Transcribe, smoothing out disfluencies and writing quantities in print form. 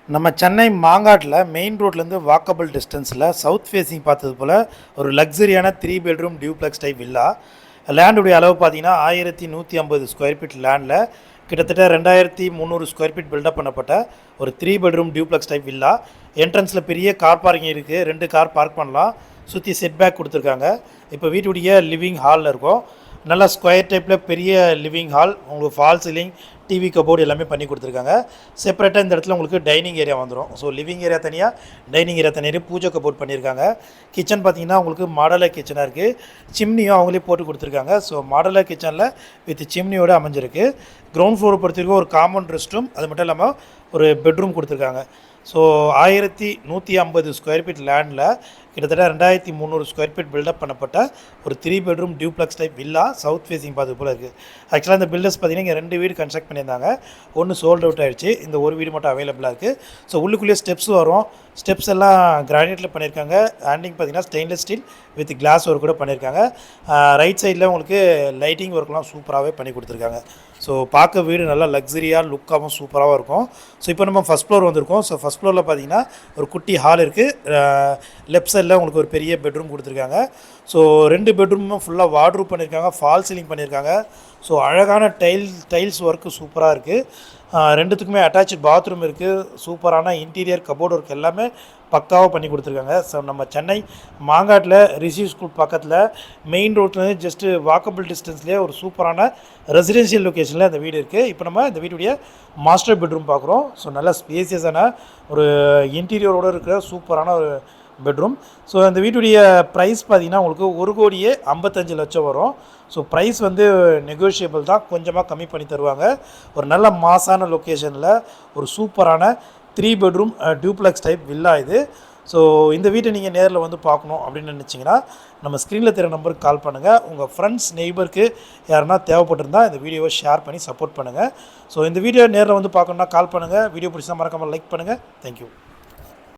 நம்ம சென்னை மாங்காட்டில் மெயின் ரோட்லேருந்து வாக்கபிள் டிஸ்டன்ஸில் சவுத் ஃபேஸிங் பார்த்தது போல் ஒரு லக்ஸரியான 3 பெட்ரூம் டியூப்ளெக்ஸ் டைப் வில்லா. லேண்டுடைய அளவு பார்த்தீங்கன்னா 1150 ஸ்கொயர் ஃபீட் லேண்டில் கிட்டத்தட்ட 2300 ஸ்கொயர் ஃபீட் பில்டப் பண்ணப்பட்ட ஒரு 3 பெட்ரூம் டியூப்ளெக்ஸ் டைப் வில்லா. என்ட்ரன்ஸில் பெரிய கார் பார்க்கிங் இருக்குது, 2 கார் பார்க் பண்ணலாம். சுற்றி செட் பேக் கொடுத்துருக்காங்க. இப்போ வீட்டுடைய லிவிங் ஹாலில் இருக்கும். நல்லா ஸ்கொயர் டைப்பில் பெரிய லிவிங் ஹால், உங்களுக்கு ஃபால் சீலிங், டிவி கபோர்டு எல்லாமே பண்ணி கொடுத்துருக்காங்க. செப்பரேட்டாக இந்த இடத்துல உங்களுக்கு டைனிங் ஏரியா வந்துடும். ஸோ லிவிங் ஏரியா தனியாக, டைனிங் ஏரியா தனியாக, பூஜை கபோர்ட் பண்ணியிருக்காங்க. கிச்சன் பார்த்தீங்கன்னா உங்களுக்கு மாடலர் கிச்சனாக இருக்குது. சிம்னியும் அவங்களே போட்டு கொடுத்துருக்காங்க. ஸோ மாடலர் கிச்சனில் வித் சிம்னியோடு அமைஞ்சிருக்கு. கிரவுண்ட் ஃப்ளோரை பொறுத்திருக்க ஒரு காமன் ரெஸ்ட் ரூம், அது மட்டும் இல்லாமல் ஒரு பெட்ரூம் கொடுத்துருக்காங்க. ஸோ 1150 ஸ்கொயர் ஃபீட் லேண்டில் கிட்டத்தட்ட 2300 ஸ்கொயர் ஃபீட் பில்டப் பண்ணப்பட்ட ஒரு 3 bedroom duplex type villa south facing பார்த்து போல் இருக்குது. ஆக்சுவலாக இந்த பில்டர்ஸ் பார்த்தீங்கன்னா இங்கே 2 வீடு கன்ஸ்ட்ரக்ட் பண்ணியிருந்தாங்க. ஒன்று சோல்ட் அவுட் ஆகிடுச்சு, இந்த ஒரு வீடு மட்டும் அவைலபிளாக இருக்குது. ஸோ உள்ளுக்குள்ளேயே ஸ்டெப்ஸ் வரும். ஸ்டெப்ஸ் எல்லாம் கிரானைட்டில் பண்ணியிருக்காங்க. ஹேண்டிங் பார்த்தீங்கன்னா stainless steel with glass work கூட பண்ணியிருக்காங்க. ரைட் சைடில் உங்களுக்கு லைட்டிங் ஒர்க்லாம் சூப்பராகவே பண்ணி கொடுத்துருக்காங்க. ஸோ பார்க்க வீடு நல்லா லக்ஸரியாக லுக்காகவும் சூப்பராகவும் இருக்கும். ஸோ இப்போ நம்ம ஃபஸ்ட் ஃப்ளோர் வந்திருக்கோம். ஸோ ஃபஸ்ட் ஃப்ளோரில் பார்த்தீங்கன்னா ஒரு குட்டி ஹால் இருக்குது. லெஃப்ட் சைடில் உங்களுக்கு ஒரு பெரிய பெட்ரூம் கொடுத்துருக்காங்க. ஸோ 2 பெட்ரூமும் ஃபுல்லாக வார்ட்ரூப் பண்ணியிருக்காங்க, ஃபால் சீலிங் பண்ணியிருக்காங்க. ஸோ அழகான டைல்ஸ் ஒர்க்கு சூப்பராக இருக்குது. 2த்துக்குமே அட்டாச்சு பாத்ரூம் இருக்குது. சூப்பரான இன்டீரியர் கபோர்டு ஒர்க் எல்லாமே பக்காவாக பண்ணி கொடுத்துருக்காங்க. ஸோ நம்ம சென்னை மாங்காட்டில் ரிஷி ஸ்கூல் பக்கத்தில் மெயின் ரோட்லேருந்து ஜஸ்ட்டு வாக்கபிள் டிஸ்டன்ஸ்லேயே ஒரு சூப்பரான ரெசிடென்ஷியல் லொக்கேஷனில் அந்த வீடு இருக்குது. இப்போ நம்ம இந்த வீட்டுடைய மாஸ்டர் பெட்ரூம் பார்க்குறோம். ஸோ நல்ல ஸ்பேசியஸான ஒரு இன்டீரியரோடு இருக்கிற சூப்பரான ஒரு பெட்ரூம். ஸோ அந்த வீட்டுடைய ப்ரைஸ் பார்த்திங்கன்னா உங்களுக்கு 1,55,00,000 வரும். ஸோ ப்ரைஸ் வந்து நெகோஷியபிள் தான், கொஞ்சமாக கம்மி பண்ணி தருவாங்க. ஒரு நல்ல மாசான லொக்கேஷனில் ஒரு சூப்பரான 3 பெட்ரூம் டியூப்ளெக்ஸ் டைப் வில்லா இது. ஸோ இந்த வீட்டை நீங்கள் நேரில் வந்து பார்க்கணும் அப்படின்னு நினச்சிங்கன்னா நம்ம ஸ்க்ரீனில் தெரிய நம்பருக்கு கால் பண்ணுங்கள். உங்கள் ஃப்ரெண்ட்ஸ் நெய்பருக்கு யாருன்னா தேவைப்பட்டிருந்தால் இந்த வீடியோவை ஷேர் பண்ணி சப்போர்ட் பண்ணுங்கள். ஸோ இந்த வீடியோ நேரில் வந்து பார்க்கணுன்னா கால் பண்ணுங்கள். வீடியோ பிடிச்சா மறக்காமல் லைக் பண்ணுங்கள். தேங்க்யூ.